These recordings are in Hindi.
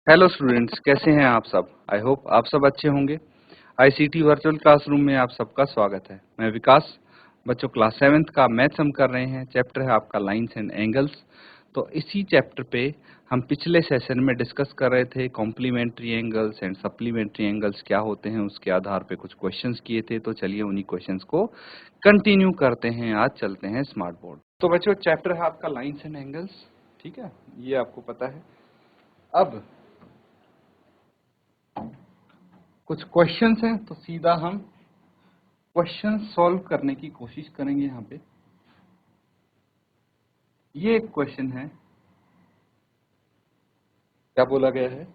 हेलो स्टूडेंट्स, कैसे हैं आप सब। आई होप आप सब अच्छे होंगे। आईसीटी वर्चुअल क्लासरूम में आप सबका स्वागत है। मैं विकास। बच्चों, क्लास 7th का मैथ्स हम कर रहे हैं। चैप्टर है आपका लाइंस एंड एंगल्स। तो इसी चैप्टर पे हम पिछले सेशन में डिस्कस कर रहे थे complementary angles and supplementary angles क्या होते हैं, उसके आधार पे कुछ क्वेश्चंस किए थे। तो चलिए उन्हीं क्वेश्चंस को कंटिन्यू करते हैं। आज चलते हैं स्मार्ट बोर्ड। तो बच्चों, चैप्टर है आपका लाइंस एंड एंगल्स, ठीक है, ये आपको पता है। अब कुछ क्वेश्चंस हैं, तो सीधा हम क्वेश्चन सॉल्व करने की कोशिश करेंगे। यहाँ पे ये एक क्वेश्चन है, क्या बोला गया है।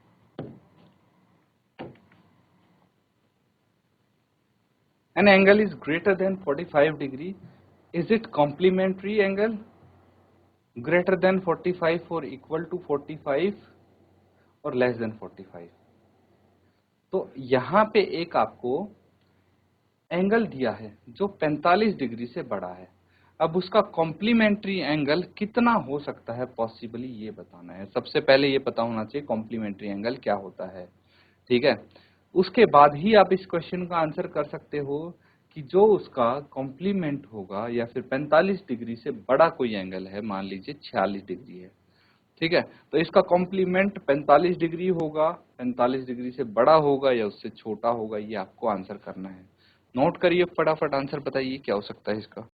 An angle is greater than 45 degree, is it complementary angle, greater than 45 और इक्वल टू 45 और लेस देन 45। तो यहाँ पे एक आपको एंगल दिया है जो 45 डिग्री से बड़ा है। अब उसका कॉम्प्लीमेंट्री एंगल कितना हो सकता है पॉसिबली, ये बताना है। सबसे पहले ये पता होना चाहिए कॉम्प्लीमेंट्री एंगल क्या होता है, ठीक है। उसके बाद ही आप इस क्वेश्चन का आंसर कर सकते हो कि जो उसका कॉम्प्लीमेंट होगा या फिर 45 डिग्री से बड़ा कोई एंगल है, मान लीजिए 46 डिग्री है, ठीक है, तो इसका कॉम्प्लीमेंट 45 डिग्री होगा, 45 डिग्री से बड़ा होगा या उससे छोटा होगा, ये आपको आंसर करना है। नोट करिए, फटाफट आंसर बताइए क्या हो सकता है इसका।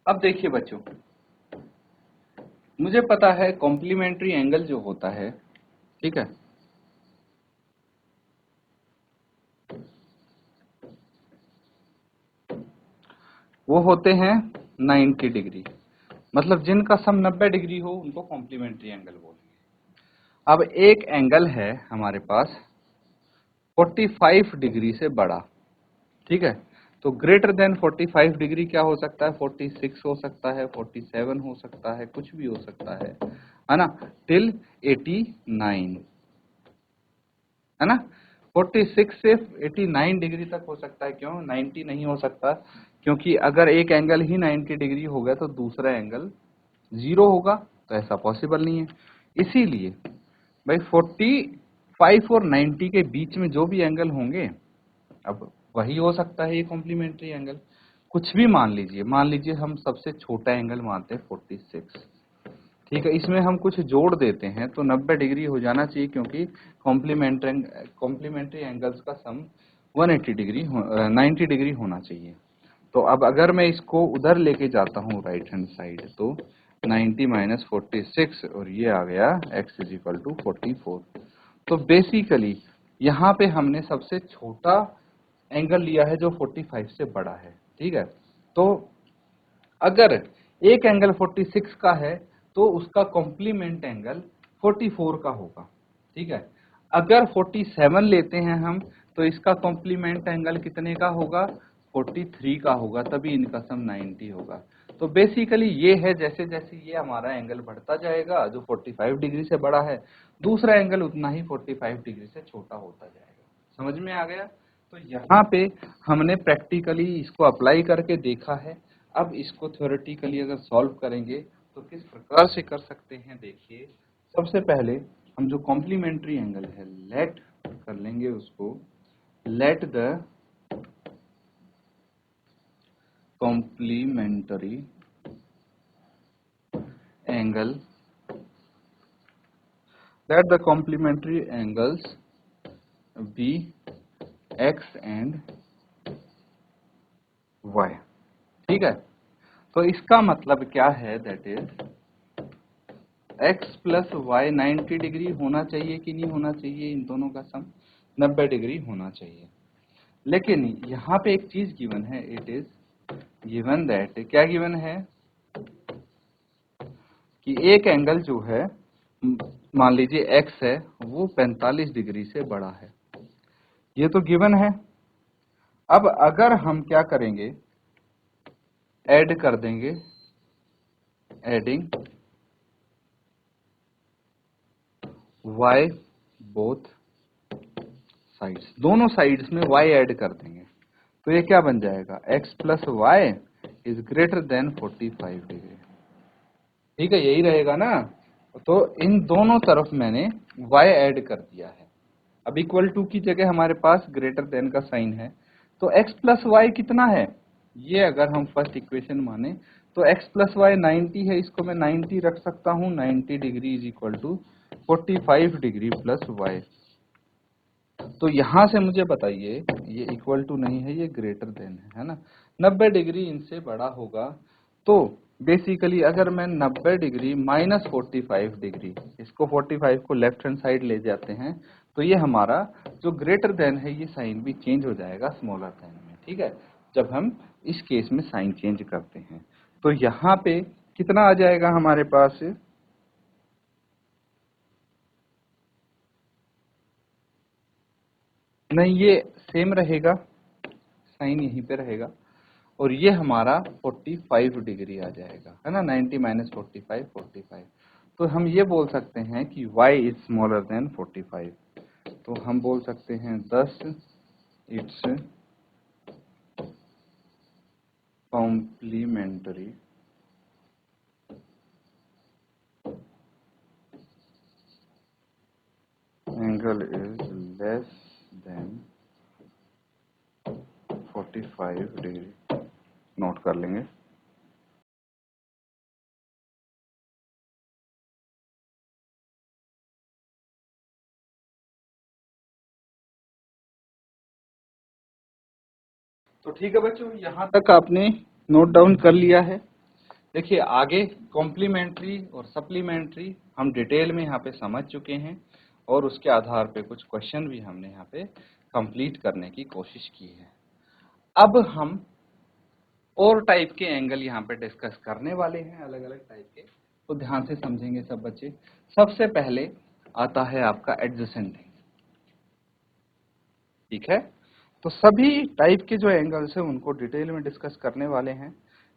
अब देखिए बच्चों, मुझे पता है कॉम्प्लीमेंट्री एंगल जो होता है, ठीक है, वो होते हैं 90 डिग्री। मतलब जिनका सम 90 डिग्री हो उनको कॉम्प्लीमेंट्री एंगल बोलेंगे। अब एक एंगल है हमारे पास 45 डिग्री से बड़ा, ठीक है, तो ग्रेटर देन 45 डिग्री क्या हो सकता है, 46 हो सकता है, 47 हो सकता है, कुछ भी हो सकता है ना, टिल 89, है ना। 46 से 89 डिग्री तक हो सकता है। क्यों 90 नहीं हो सकता? क्योंकि अगर एक एंगल ही 90 डिग्री हो गया तो दूसरा एंगल 0 होगा, तो ऐसा पॉसिबल नहीं है। इसीलिए भाई 45 और 90 के बीच में जो भी एंगल होंगे, अब वही हो सकता है ये कॉम्प्लीमेंट्री एंगल। कुछ भी मान लीजिए हम सबसे छोटा एंगल मानते हैं 46, ठीक है, इसमें हम कुछ जोड़ देते हैं तो 90 डिग्री हो जाना चाहिए, क्योंकि कॉम्प्लीमेंट्री एंगल्स का सम 180 डिग्री 90 डिग्री होना चाहिए। तो अब अगर मैं इसको उधर लेके जाता हूँ राइट हैंड साइड, तो 90 माइनस 46 और ये आ गया x इज इक्वल टू 44। तो बेसिकली यहाँ पे हमने सबसे छोटा एंगल लिया है जो 45 से बड़ा है, ठीक है। तो अगर एक एंगल 46 का है तो उसका कॉम्प्लीमेंट एंगल 44 का होगा, ठीक है। अगर 47 लेते हैं हम तो इसका कॉम्प्लीमेंट एंगल कितने का होगा, 43 का होगा, तभी इनका सम 90 होगा। तो बेसिकली ये है, जैसे जैसे ये हमारा एंगल बढ़ता जाएगा जो 45 डिग्री से बड़ा है, दूसरा एंगल उतना ही 45 डिग्री से छोटा होता जाएगा। समझ में आ गया? तो यहाँ पे हमने प्रैक्टिकली इसको अप्लाई करके देखा है। अब इसको थ्योरेटिकली अगर सॉल्व करेंगे तो किस प्रकार से कर सकते हैं, देखिए। सबसे पहले हम जो कॉम्प्लीमेंट्री एंगल है लेट कर लेंगे उसको, let the complementary angle, let the complementary angles be X and Y, ठीक है। तो इसका मतलब क्या है, that is x plus Y 90 degree होना चाहिए कि नहीं होना चाहिए, इन दोनों का सम 90 डिग्री होना चाहिए। लेकिन यहाँ पे एक चीज गिवन है, इट इज गिवन दैट, क्या गिवन है कि एक एंगल जो है, मान लीजिए x है, वो 45 डिग्री से बड़ा है, ये तो गिवन है। अब अगर हम क्या करेंगे, ऐड कर देंगे, एडिंग y बोथ साइड्स, दोनों साइड्स में y ऐड कर देंगे तो ये क्या बन जाएगा, x plus Y is greater than 45 degree. ठीक है, यही रहेगा ना। तो इन दोनों तरफ मैंने y ऐड कर दिया है। अब इक्वल टू की जगह हमारे पास ग्रेटर देन का साइन है, तो x प्लस वाई कितना है, ये अगर हम फर्स्ट इक्वेशन माने तो x प्लस वाई 90 है, इसको मैं 90 रख सकता हूँ। 90 degree is equal to 45 degree plus Y. तो यहां से मुझे बताइए, ये इक्वल टू नहीं है, ये ग्रेटर देन है ना। 90 डिग्री इनसे बड़ा होगा, तो बेसिकली अगर मैं 90 डिग्री माइनस 45 डिग्री, इसको 45 को लेफ्ट हैंड साइड ले जाते हैं, तो ये हमारा जो ग्रेटर देन है ये साइन भी चेंज हो जाएगा स्मॉलर देन में। ठीक है, जब हम इस केस में साइन चेंज करते हैं तो यहाँ पे कितना आ जाएगा हमारे पास, नहीं ये सेम रहेगा, साइन यहीं पे रहेगा और ये हमारा 45 डिग्री आ जाएगा, है ना। 90 माइनस 45 45, तो हम ये बोल सकते हैं कि y इज स्मॉलर देन 45। तो हम बोल सकते हैं 10 it's complementary angle is less than 45 degree. Note कर लेंगे। तो ठीक है बच्चों, यहाँ तक आपने नोट डाउन कर लिया है। देखिए आगे कॉम्प्लीमेंट्री और सप्लीमेंट्री हम डिटेल में यहाँ पे समझ चुके हैं और उसके आधार पे कुछ क्वेश्चन भी हमने यहाँ पे कंप्लीट करने की कोशिश की है। अब हम और टाइप के एंगल यहाँ पे डिस्कस करने वाले हैं, अलग अलग टाइप के, तो ध्यान से समझेंगे सब बच्चे। सबसे पहले आता है आपका एडजेसेंट एंगल। ठीक है, तो सभी टाइप के जो एंगल्स हैं उनको डिटेल में डिस्कस करने वाले हैं।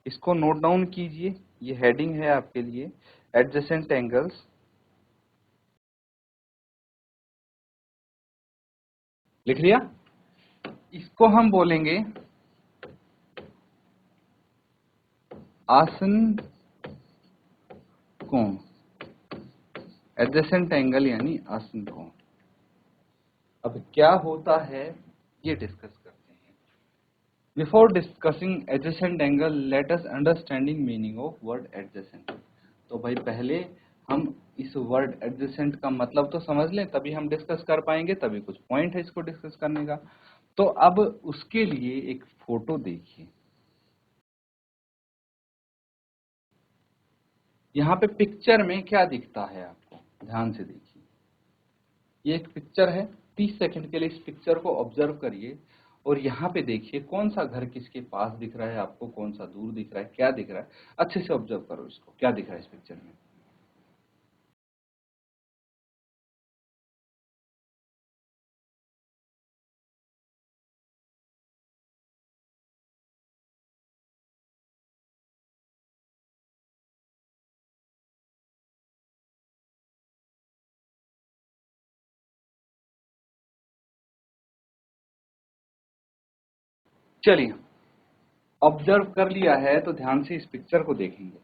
इसको नोट डाउन कीजिए, ये हेडिंग है आपके लिए, एडजेसेंट एंगल्स। लिख लिया? इसको हम बोलेंगे आसन कोण, एडजेसेंट एंगल यानी आसन कोण। अब क्या होता है ये डिस्कस करते हैं। Before discussing adjacent angle let us understanding meaning of word adjacent. तो भाई पहले हम इस वर्ड एडजेसेंट का मतलब तो समझ लें, तभी हम डिस्कस कर पाएंगे, तभी कुछ पॉइंट है इसको डिस्कस करने का। तो अब उसके लिए एक फोटो देखिए, यहाँ पे पिक्चर में क्या दिखता है आपको, ध्यान से देखिए। ये एक पिक्चर है, 30 सेकंड के लिए इस पिक्चर को ऑब्जर्व करिए और यहाँ पे देखिए कौन सा घर किसके पास दिख रहा है आपको, कौन सा दूर दिख रहा है, क्या दिख रहा है। अच्छे से ऑब्जर्व करो इसको, क्या दिख रहा है इस पिक्चर में। चलिए, ऑब्जर्व कर लिया है तो ध्यान से इस पिक्चर को देखेंगे।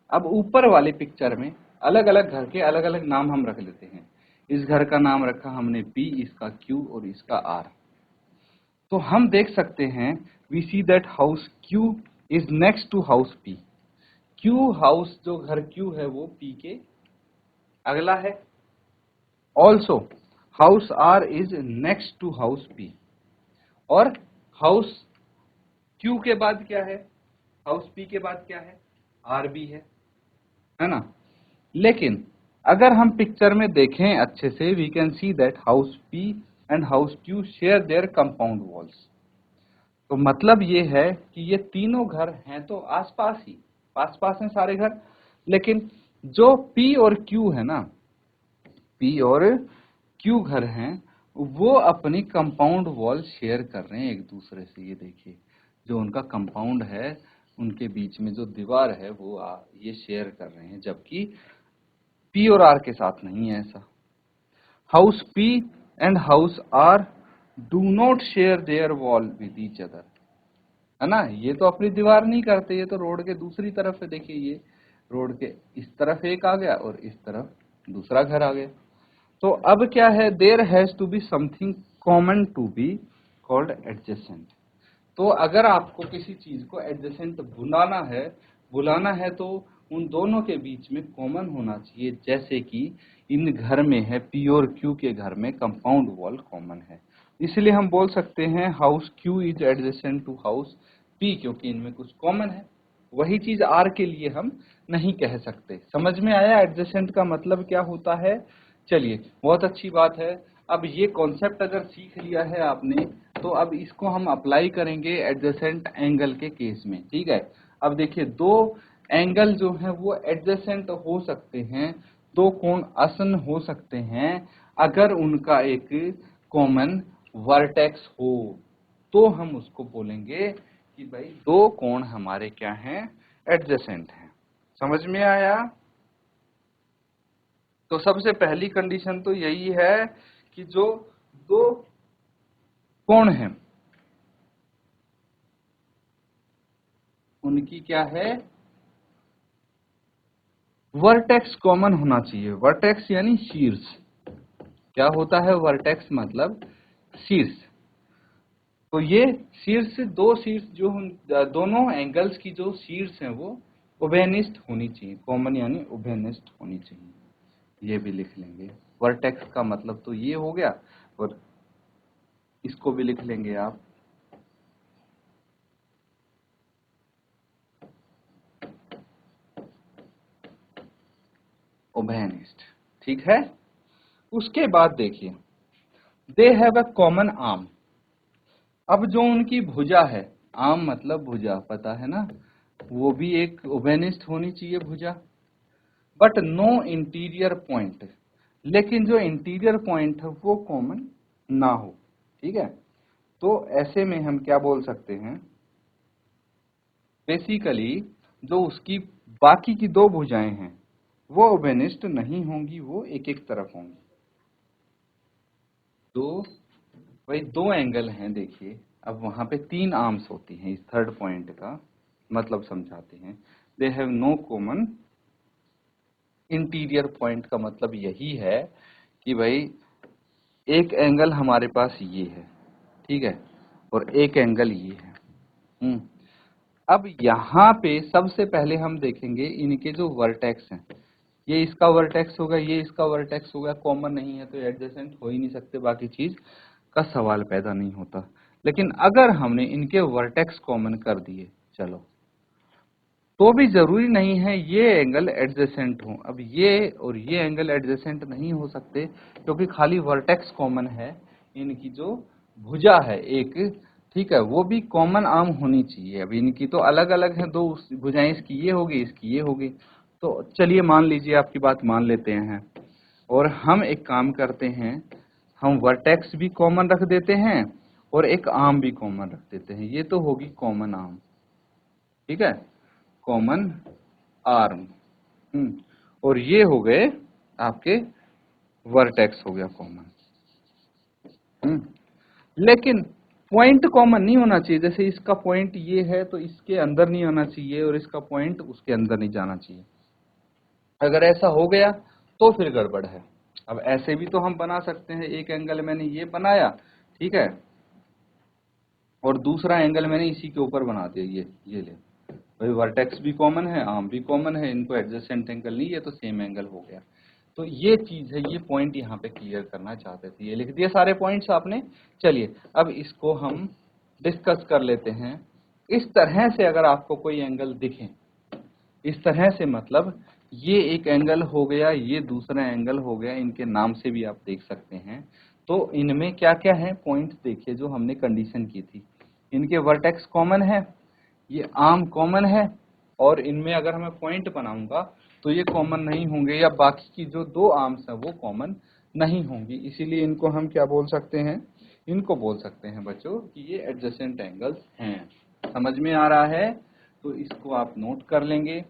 अब ऊपर वाले पिक्चर में अलग अलग घर के अलग अलग नाम हम रख लेते हैं। इस घर का नाम रखा हमने B, इसका Q और इसका R। तो हम देख सकते हैं, we see that house Q is next to house P। Q house, जो घर Q है वो P के अगला है। Also house R is next to house P, और हाउस Q के बाद क्या है, हाउस P के बाद क्या है, R भी है ना। लेकिन अगर हम पिक्चर में देखें अच्छे से, we can see that house P and house Q share their compound walls. तो मतलब ये है कि ये तीनों घर हैं तो आसपास ही, पास पास हैं सारे घर, लेकिन जो P और Q है ना, P और Q घर हैं, वो अपनी कंपाउंड वॉल शेयर कर रहे हैं एक दूसरे से। ये देखिए, जो उनका कंपाउंड है, उनके बीच में जो दीवार है वो ये शेयर कर रहे हैं, जबकि P और R के साथ नहीं है ऐसा। House P and house R do not share their wall with each other, है ना। ये तो अपनी दीवार नहीं करते, ये तो रोड के दूसरी तरफ है। देखिए ये रोड के इस तरफ एक आ गया और इस तरफ दूसरा घर आ गया। तो अब क्या है, there has to be something common to be called adjacent. तो अगर आपको किसी चीज को एडजेसेंट बुलाना है तो उन दोनों के बीच में कॉमन होना चाहिए। जैसे कि इन घर में है P और Q के घर में कंपाउंड वॉल कॉमन है, इसलिए हम बोल सकते हैं house Q is adjacent to house P, क्योंकि इनमें कुछ कॉमन है। वही चीज R के लिए हम नहीं कह सकते। समझ में आया एडजेसेंट का मतलब क्या होता है? चलिए, बहुत अच्छी बात है। अब ये कॉन्सेप्ट अगर सीख लिया है आपने, तो अब इसको हम अप्लाई करेंगे एडजेसेंट एंगल के केस में। ठीक है, अब देखिए दो एंगल जो हैं वो एडजेसेंट हो सकते हैं, दो कोण आसन्न हो सकते हैं अगर उनका एक कॉमन वर्टेक्स हो, तो हम उसको बोलेंगे कि भाई दो कोण हमारे क्या हैं, एडजेसेंट हैं। समझ में आया? तो सबसे पहली कंडीशन तो यही है कि जो दो कोण हैं उनकी क्या है, वर्टेक्स कॉमन होना चाहिए। वर्टेक्स यानी शीर्ष। क्या होता है वर्टेक्स? मतलब शीर्ष। तो ये शीर्ष, दो शीर्ष जो दोनों एंगल्स की जो शीर्ष है वो उभयनिष्ठ होनी चाहिए। कॉमन यानी उभयनिष्ठ होनी चाहिए, ये भी लिख लेंगे। वर्टेक्स का मतलब तो ये हो गया, और इसको भी लिख लेंगे आप, उभयनिष्ठ। ठीक है। उसके बाद देखिए, they have a common arm. अब जो उनकी भुजा है, आर्म मतलब भुजा, पता है ना, वो भी एक उभयनिष्ठ होनी चाहिए भुजा। बट नो इंटीरियर पॉइंट, लेकिन जो इंटीरियर पॉइंट है वो कॉमन ना हो। ठीक है, तो ऐसे में हम क्या बोल सकते हैं, बेसिकली जो उसकी बाकी की दो भुजाएं हैं वो उभयनिष्ठ नहीं होंगी, वो एक एक तरफ होंगी। दो, वही दो एंगल हैं। देखिए अब वहां पे तीन आर्म्स होती हैं। इस थर्ड पॉइंट का मतलब समझाते हैं। They have no common interior point का मतलब यही है कि भाई एक एंगल हमारे पास ये है, ठीक है, और एक एंगल ये है। अब यहाँ पे सबसे पहले हम देखेंगे इनके जो वर्टेक्स हैं। ये इसका वर्टेक्स होगा, ये इसका वर्टेक्स होगा, कॉमन नहीं है तो एडजेसेंट हो ही नहीं सकते, बाकी चीज का सवाल पैदा नहीं होता। लेकिन अगर हमने इनके वर्टेक्स कॉमन कर दिए, चलो, तो भी जरूरी नहीं है ये एंगल एडजेसेंट हो। अब ये और ये एंगल एडजेसेंट नहीं हो सकते, क्योंकि खाली वर्टेक्स कॉमन है। इनकी जो भुजा है एक, ठीक है, वो भी कॉमन आर्म होनी चाहिए। अब इनकी तो अलग अलग है, दो भुजाएं, इसकी ये होगी, इसकी ये होगी। तो चलिए मान लीजिए, आपकी बात मान लेते हैं, और हम एक काम करते हैं, हम वर्टेक्स भी कॉमन रख देते हैं और एक आर्म भी कॉमन रख देते हैं। ये तो होगी कॉमन आर्म, ठीक है, कॉमन आर्म। और ये हो गए आपके वर्टेक्स, हो गया कॉमन। लेकिन पॉइंट कॉमन नहीं होना चाहिए। जैसे इसका पॉइंट ये है तो इसके अंदर नहीं आना चाहिए, और इसका पॉइंट उसके अंदर नहीं जाना चाहिए। अगर ऐसा हो गया तो फिर गड़बड़ है। अब ऐसे भी तो हम बना सकते हैं, एक एंगल मैंने ये बनाया, ठीक है, और दूसरा एंगल मैंने इसी के ऊपर बना दिया, ये ले भाई, वर्टेक्स भी कॉमन है, आर्म भी कॉमन है, इनको एडजेसेंट एंगल नहीं है तो सेम एंगल हो गया। तो ये चीज है, ये पॉइंट यहाँ पे क्लियर करना चाहते थे। ये लिख दिए सारे पॉइंट्स आपने। चलिए अब इसको हम डिस्कस कर लेते हैं। इस तरह से अगर आपको कोई एंगल दिखे, इस तरह से मतलब ये एक एंगल हो गया, ये दूसरा एंगल हो गया, इनके नाम से भी आप देख सकते हैं। तो इनमें क्या क्या है पॉइंट्स, देखिए जो हमने कंडीशन की थी। इनके वर्टेक्स कॉमन है, ये आर्म कॉमन है, और इनमें अगर मैं पॉइंट बनाऊंगा तो ये कॉमन नहीं होंगे, या बाकी की जो दो आर्म्स हैं वो कॉमन नहीं होंगी। इसीलिए इनको हम क्या बोल सकते हैं, इनको बोल सकते हैं बच्चों कि ये एडजेसेंट एंगल्स हैं। समझ में आ रहा है? तो इसको आप नोट कर लेंगे।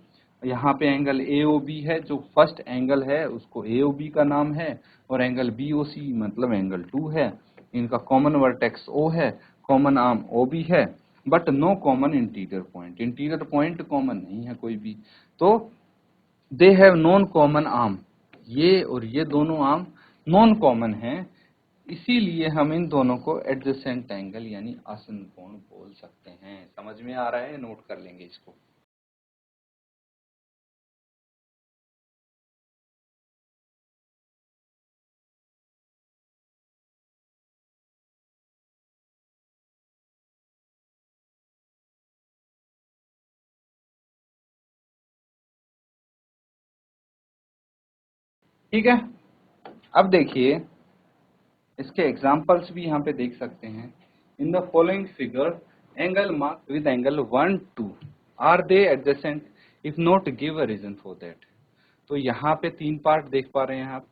यहाँ पे एंगल AOB है, जो फर्स्ट एंगल है उसको AOB का नाम है, और एंगल BOC मतलब एंगल 2 है। इनका कॉमन वर्टेक्स O है, कॉमन आर्म OB है, but no common interior point. Interior point common नहीं है कोई भी, तो they have non common arm. ये और ये दोनों आर्म नॉन कॉमन है, इसीलिए हम इन दोनों को एडजेसेंट एंगल यानी आसन्न कोण बोल सकते हैं। समझ में आ रहा है? नोट कर लेंगे इसको। ठीक है, अब देखिए इसके एग्जांपल्स भी यहाँ पे देख सकते हैं। In the following figure angle marked with angle 1, 2 are they adjacent? If not give a reason for that. तो यहाँ पे 3 पार्ट देख पा रहे हैं आप।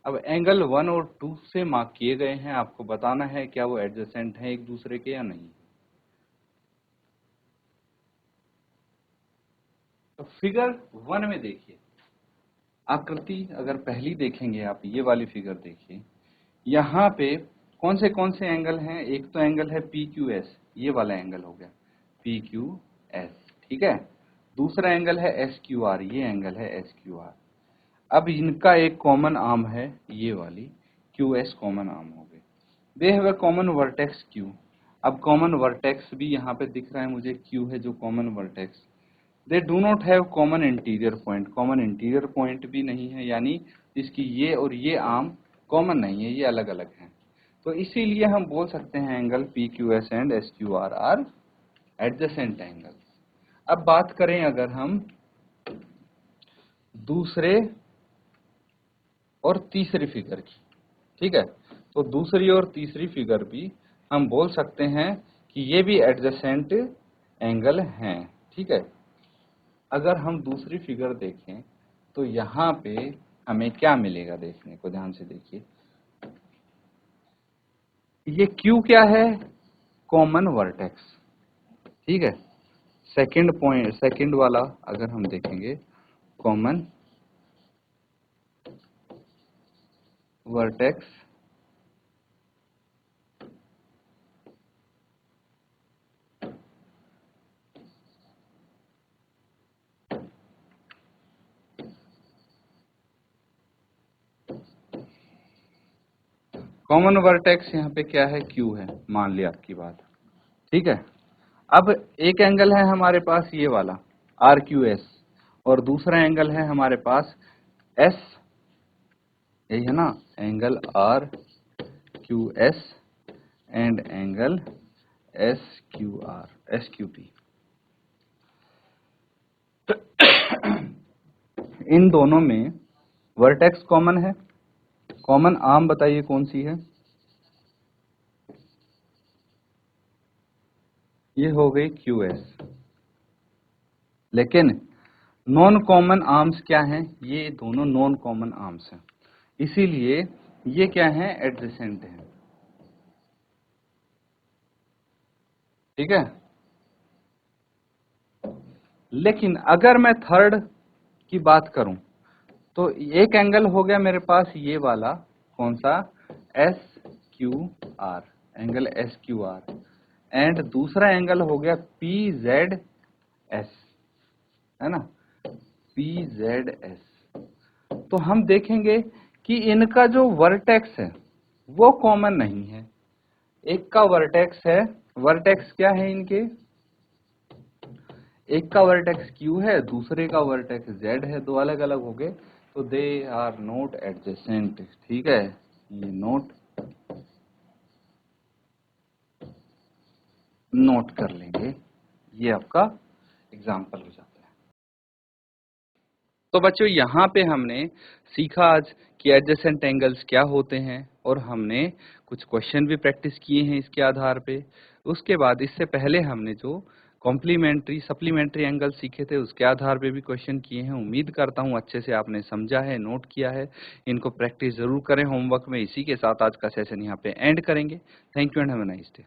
अब एंगल 1 और 2 से मार्क किए गए हैं, आपको बताना है क्या वो एडजेसेंट है एक दूसरे के या नहीं। तो फिगर 1 में देखिए आकृति, अगर पहली देखेंगे आप, ये वाली फिगर देखिए, यहाँ पे कौन से एंगल हैं? एक तो एंगल है PQS, ये वाला एंगल हो गया PQS, ठीक है। दूसरा एंगल है SQR, ये एंगल है SQR। अब इनका एक कॉमन आर्म है, ये वाली QS कॉमन आर्म हो गई। They have a common vertex Q। अब कॉमन वर्टेक्स भी यहाँ पे दिख रहा है मुझे, Q है जो common vertex. They do not have common interior point. Common interior point भी नहीं है, यानी इसकी ये और ये आर्म कॉमन नहीं है, ये अलग अलग हैं। तो इसीलिए हम बोल सकते हैं angle PQS and SQR are adjacent angles. अब बात करें अगर हम दूसरे और तीसरी फिगर की, ठीक है, तो दूसरी और तीसरी फिगर भी हम बोल सकते हैं कि ये भी एडजेसेंट एंगल हैं, ठीक है। अगर हम दूसरी फिगर देखें तो यहाँ पे हमें क्या मिलेगा, देखने को ध्यान से देखिए। ये Q क्या है? कॉमन वर्टेक्स, ठीक है। सेकंड पॉइंट, सेकंड वाला अगर हम देखेंगे, कॉमन वर्टेक्स कॉमन वर्टेक्स यहाँ पे क्या है? Q है, मान लिया आपकी बात, ठीक है। अब एक एंगल है हमारे पास ये वाला RQS, और दूसरा एंगल है हमारे पास S, यही है ना, angle RQS and angle SQP। इन दोनों में वर्टेक्स कॉमन है। कॉमन आर्म बताइए कौन सी है? ये हो गई QS। लेकिन नॉन कॉमन आर्म्स क्या हैं? ये दोनों नॉन कॉमन आर्म्स हैं, इसीलिए ये क्या है? एडजेसेंट है, ठीक है। लेकिन अगर मैं थर्ड की बात करूं तो एक एंगल हो गया मेरे पास ये वाला, कौन सा? SQR, एंगल SQR, एंड दूसरा एंगल हो गया PZS, है ना, PZS। तो हम देखेंगे कि इनका जो वर्टेक्स है वो कॉमन नहीं है। एक का वर्टेक्स है, वर्टेक्स क्या है इनके? एक का वर्टेक्स Q है, दूसरे का वर्टेक्स Z है, दो अलग अलग हो गए, तो दे आर नॉट एडजेसेंट, ठीक है। ये नोट कर लेंगे, ये आपका एग्जाम्पल हो जाता है। तो बच्चों यहाँ पे हमने सीखा आज कि एडजेसेंट एंगल्स क्या होते हैं, और हमने कुछ क्वेश्चन भी प्रैक्टिस किए हैं इसके आधार पे। उसके बाद इससे पहले हमने जो कॉम्प्लीमेंट्री सप्लीमेंट्री एंगल सीखे थे उसके आधार पे भी क्वेश्चन किए हैं। उम्मीद करता हूँ अच्छे से आपने समझा है, नोट किया है। इनको प्रैक्टिस जरूर करें होमवर्क में। इसी के साथ आज का सेशन यहाँ पे एंड करेंगे। Thank you and have a nice day.